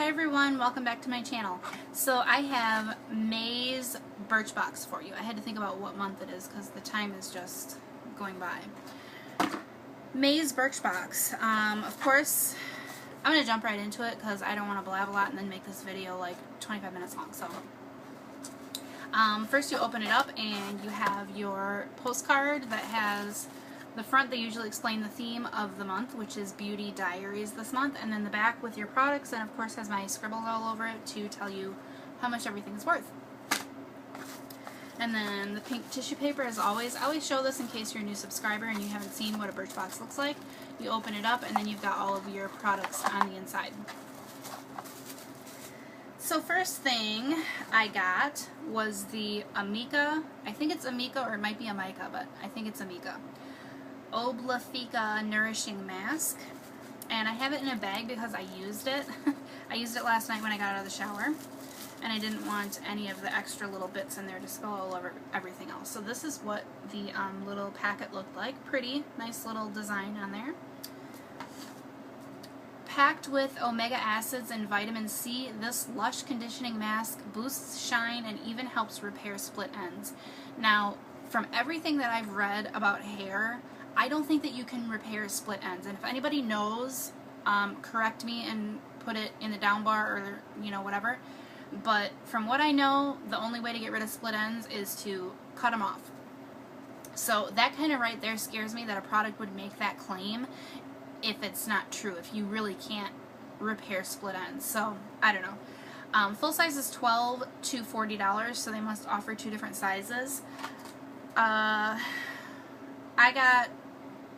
Hi everyone, welcome back to my channel. So I have May's Birchbox for you. I had to think about what month it is because the time is just going by. May's Birchbox. Of course, I'm going to jump right into it because I don't want to blab a lot and then make this video like 25 minutes long. So first you open it up and you have your postcard that has the front. They usually explain the theme of the month, which is Beauty Diaries this month, and then the back with your products, and of course has my scribbles all over it to tell you how much everything is worth. And then the pink tissue paper, as always. I always show this in case you're a new subscriber and you haven't seen what a Birchbox looks like. You open it up and then you've got all of your products on the inside. So first thing I got was the Amica, I think it's Amica or it might be Amica, but I think it's Amica. Oblifica Nourishing Mask, and I have it in a bag because I used it. I used it last night when I got out of the shower, and I didn't want any of the extra little bits in there to spill all over everything else. So this is what the little packet looked like. Pretty nice little design on there. Packed with omega acids and vitamin C, this lush conditioning mask boosts shine and even helps repair split ends. Now, from everything that I've read about hair, I don't think that you can repair split ends, and if anybody knows, correct me and put it in the down bar or, you know, whatever, but from what I know, the only way to get rid of split ends is to cut them off. So that kind of right there scares me that a product would make that claim if it's not true, if you really can't repair split ends. So, I don't know. Full size is $12 to $40, so they must offer two different sizes. I got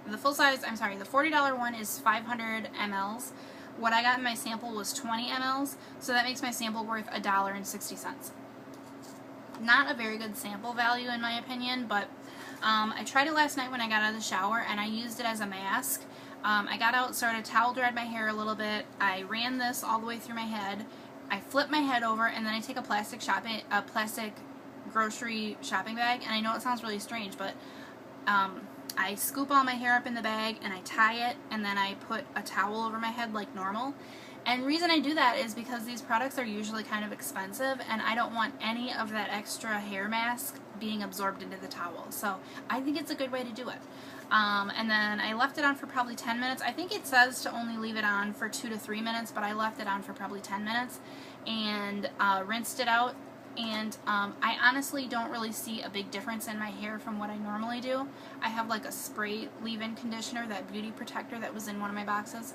the full size, I'm sorry, the $40 one is 500 mLs. What I got in my sample was 20 mLs, so that makes my sample worth $1.60. Not a very good sample value in my opinion, but I tried it last night when I got out of the shower and I used it as a mask. I got out, started towel dried my hair a little bit, I ran this all the way through my head, I flipped my head over, and then I take a plastic grocery shopping bag, and I know it sounds really strange, but I scoop all my hair up in the bag and I tie it, and then I put a towel over my head like normal. And the reason I do that is because these products are usually kind of expensive and I don't want any of that extra hair mask being absorbed into the towel. So I think it's a good way to do it. And then I left it on for probably 10 minutes. I think it says to only leave it on for 2 to 3 minutes, but I left it on for probably 10 minutes and rinsed it out. And I honestly don't really see a big difference in my hair from what I normally do. I have like a spray leave-in conditioner, that beauty protector that was in one of my boxes.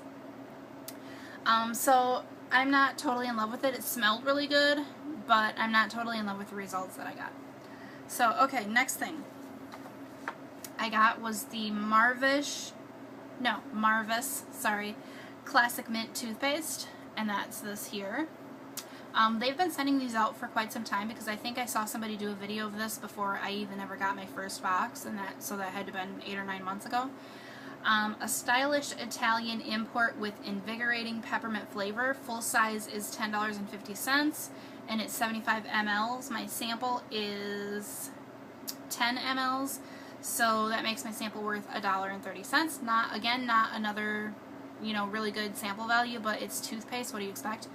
So I'm not totally in love with it. It smelled really good, but I'm not totally in love with the results that I got. So, okay, next thing I got was the Marvis, sorry, Classic Mint toothpaste, and that's this here. They've been sending these out for quite some time because I think I saw somebody do a video of this before I even ever got my first box, and so that had to have been 8 or 9 months ago. A stylish Italian import with invigorating peppermint flavor. Full size is $10.50 and it's 75 mLs. My sample is 10 mLs, so that makes my sample worth $1.30. Not another, you know, really good sample value, but it's toothpaste. What do you expect?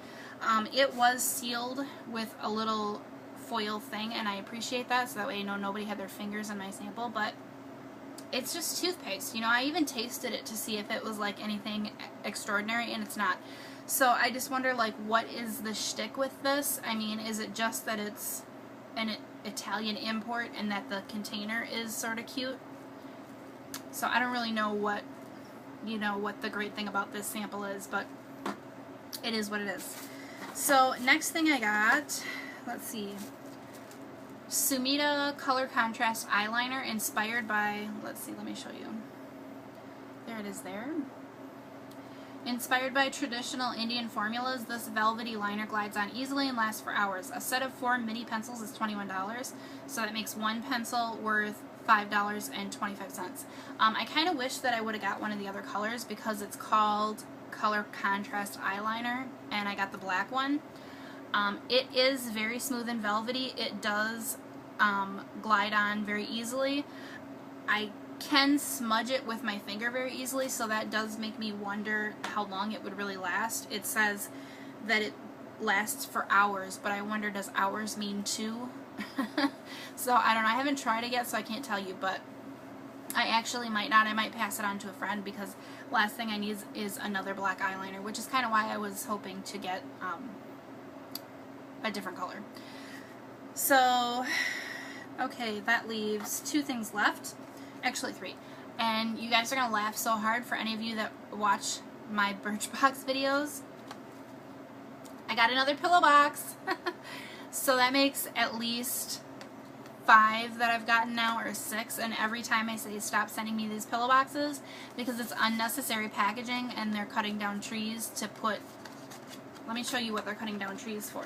It was sealed with a little foil thing, and I appreciate that, so that way you know nobody had their fingers in my sample, but it's just toothpaste. You know, I even tasted it to see if it was like anything extraordinary, and it's not. So I just wonder, like, what is the shtick with this? I mean, is it just that it's an Italian import and that the container is sort of cute? So I don't really know what, you know, what the great thing about this sample is, but it is what it is. So next thing I got, let's see, Sumita Color Contrast Eyeliner inspired by, let's see, let me show you. There it is there. Inspired by traditional Indian formulas, this velvety liner glides on easily and lasts for hours. A set of 4 mini pencils is $21, so that makes one pencil worth $5.25. I kind of wish that I would have got one of the other colors because it's called Color Contrast Eyeliner, and I got the black one. It is very smooth and velvety. It does glide on very easily. I can smudge it with my finger very easily, so that does make me wonder how long it would really last. It says that lasts for hours, but I wonder, does hours mean 2? So I don't know. I haven't tried it yet, so I can't tell you, but I actually might not. I might pass it on to a friend, because last thing I need is another black eyeliner, which is kind of why I was hoping to get a different color. So, okay, that leaves 2 things left. Actually 3. And you guys are going to laugh so hard, for any of you that watch my Birchbox videos. I got another pillow box. So that makes at least 5 that I've gotten now, or 6, and every time I say stop sending me these pillow boxes, because it's unnecessary packaging and they're cutting down trees to put, let me show you what they're cutting down trees for.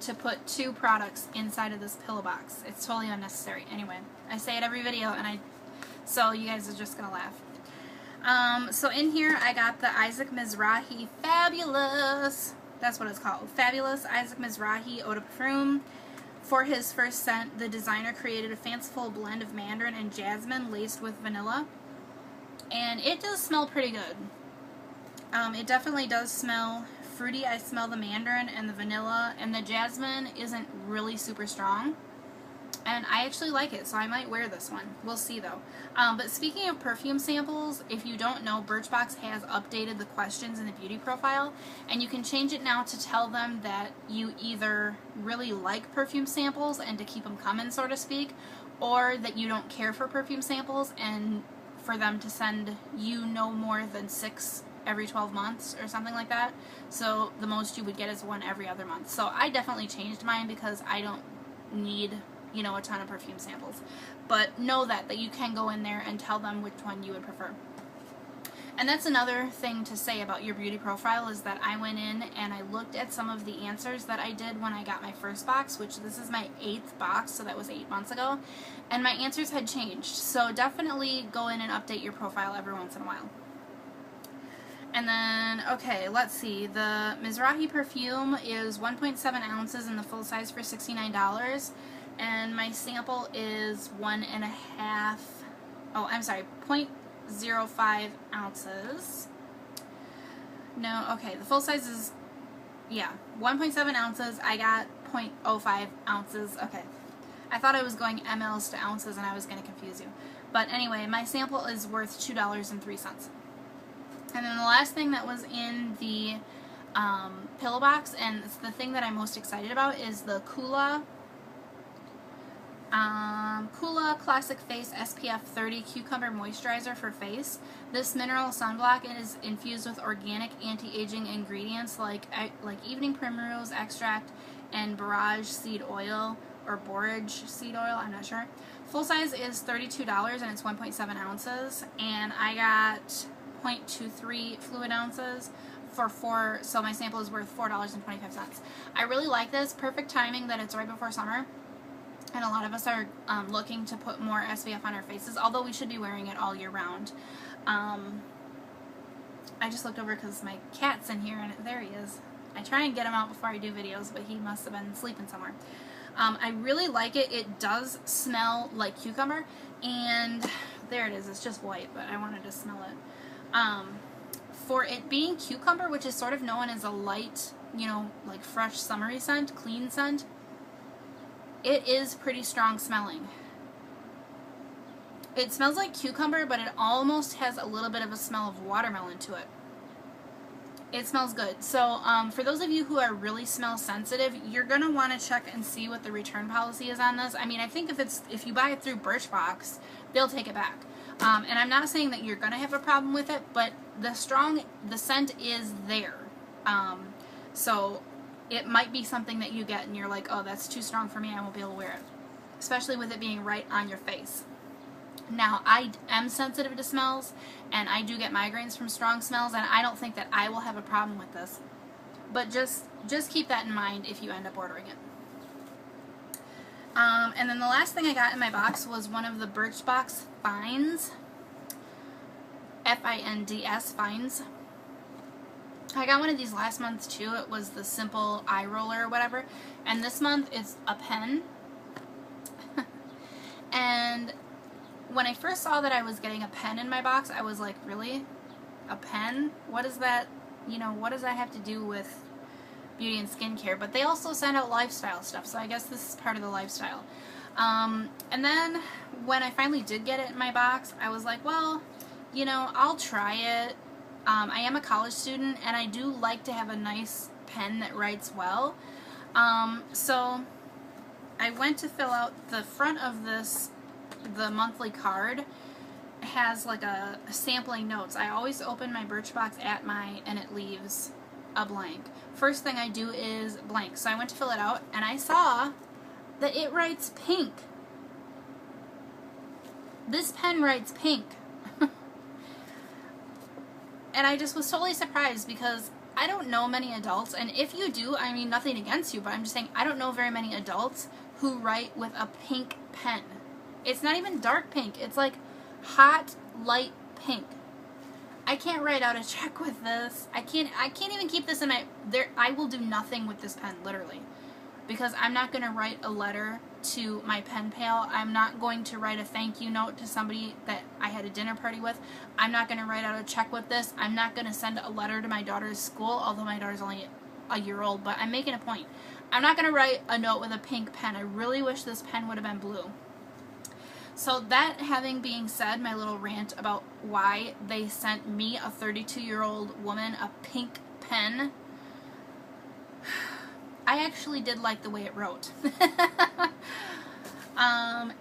To put 2 products inside of this pillow box. It's totally unnecessary. Anyway, I say it every video, and so you guys are just gonna laugh. So in here I got the Isaac Mizrahi Fabulous, that's what it's called, Fabulous Isaac Mizrahi Eau de Parfum. For his first scent, the designer created a fanciful blend of mandarin and jasmine laced with vanilla, and it does smell pretty good. It definitely does smell fruity. I smell the mandarin and the vanilla, and the jasmine isn't really super strong, and I actually like it, so I might wear this one. We'll see though. But speaking of perfume samples, if you don't know, Birchbox has updated the questions in the beauty profile, and you can change it now to tell them that you either really like perfume samples and to keep them coming, so to speak, or that you don't care for perfume samples, and for them to send you no more than 6 every 12 months or something like that. So the most you would get is 1 every other month. So I definitely changed mine, because I don't need, you know, a ton of perfume samples. But know that you can go in there and tell them which one you would prefer. And that's another thing to say about your beauty profile, is that I went in and I looked at some of the answers that I did when I got my first box, which this is my 8th box, so that was 8 months ago, and my answers had changed. So definitely go in and update your profile every once in a while. And then, okay, let's see, the Mizrahi perfume is 1.7 ounces in the full size for $69, and my sample is 0.05 ounces. No, okay, the full size is, yeah, 1.7 ounces, I got 0.05 ounces, okay. I thought I was going mLs to ounces and I was going to confuse you. But anyway, my sample is worth $2.03. And then the last thing that was in the pillow box, and it's the thing that I'm most excited about, is the Kula Classic Face SPF 30 Cucumber Moisturizer for face. This mineral sunblock is infused with organic anti-aging ingredients like evening primrose extract and borage seed oil, or borage seed oil, I'm not sure. Full size is $32 and it's 1.7 ounces, and I got 0.23 fluid ounces for so my sample is worth $4.25. I really like this. Perfect timing that it's right before summer, and a lot of us are looking to put more SPF on our faces, although we should be wearing it all year round. I just looked over because my cat's in here, and there he is. I try and get him out before I do videos, but he must have been sleeping somewhere. I really like it. It does smell like cucumber, and there it is. It's just white, but I wanted to smell it. For it being cucumber, which is sort of known as a light, you know, like fresh summery scent, clean scent, it is pretty strong smelling. It smells like cucumber, but it almost has a little bit of a smell of watermelon to it. It smells good. So for those of you who are really smell sensitive, you're going to want to check and see what the return policy is on this. I mean, I think if you buy it through Birchbox, they'll take it back. And I'm not saying that you're going to have a problem with it, but the scent is there. So it might be something that you get and you're like, oh, that's too strong for me, I won't be able to wear it. Especially with it being right on your face. Now, I am sensitive to smells, and I do get migraines from strong smells, and I don't think that I will have a problem with this. But just keep that in mind if you end up ordering it. And then the last thing I got in my box was one of the Birchbox Finds. F-I-N-D-S, Finds. I got one of these last month too. It was the simple eye roller or whatever. And this month it's a pen. And when I first saw that I was getting a pen in my box, I was like, really? A pen? What is that? You know, what does that have to do with beauty and skincare, but they also send out lifestyle stuff, so I guess this is part of the lifestyle. And then when I finally did get it in my box, I was like, well, you know, I'll try it. I am a college student, and I do like to have a nice pen that writes well. So I went to fill out the front of this, the monthly card has like a sampling notes. I always open my Birchbox at and it leaves a blank. First thing I do is blank. So I went to fill it out, and I saw that it writes pink. This pen writes pink. And I just was totally surprised, because I don't know many adults, and if you do, I mean, nothing against you, but I'm just saying I don't know very many adults who write with a pink pen. It's not even dark pink. It's like hot, light pink. I can't write out a check with this. I can't even keep this in my... I will do nothing with this pen, literally. Because I'm not going to write a letter to my pen pal. I'm not going to write a thank you note to somebody that I had a dinner party with. I'm not going to write out a check with this. I'm not going to send a letter to my daughter's school, although my daughter's only a year old, but I'm making a point. I'm not going to write a note with a pink pen. I really wish this pen would have been blue. So that having being said, my little rant about why they sent me, a 32-year-old woman, a pink pen, I actually did like the way it wrote.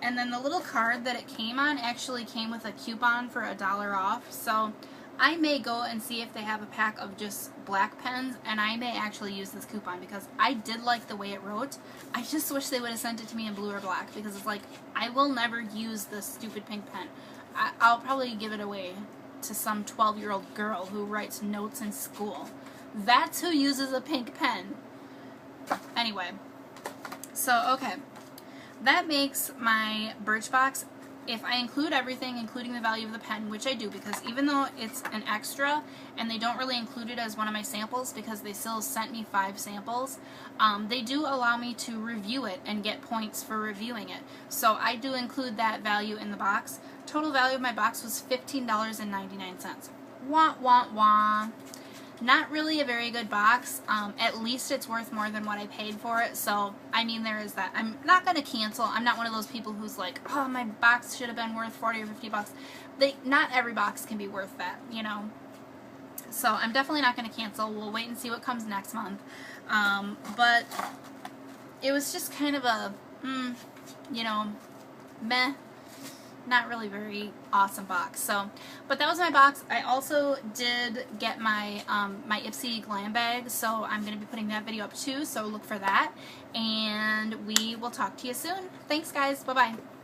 And then the little card that it came on actually came with a coupon for $1 off. So I may go and see if they have a pack of just black pens, and I may actually use this coupon, because I did like the way it wrote. I just wish they would have sent it to me in blue or black, because it's like, I will never use this stupid pink pen. I'll probably give it away to some 12-year-old girl who writes notes in school. That's who uses a pink pen. Anyway, so okay, that makes my Birchbox, if I include everything, including the value of the pen, which I do, because even though it's an extra, and they don't really include it as one of my samples, because they still sent me 5 samples, they do allow me to review it and get points for reviewing it. So I do include that value in the box. Total value of my box was $15.99. Wah, wah, wah. Not really a very good box. At least it's worth more than what I paid for it. So, I mean, there is that. I'm not going to cancel. I'm not one of those people who's like, oh, my box should have been worth 40 or 50 bucks. Not every box can be worth that, you know. So, I'm definitely not going to cancel. We'll wait and see what comes next month. But it was just kind of a, you know, meh. Not really very awesome box. So, but that was my box. I also did get my my Ipsy glam bag, so I'm going to be putting that video up too, so look for that, and we will talk to you soon. Thanks guys, bye bye.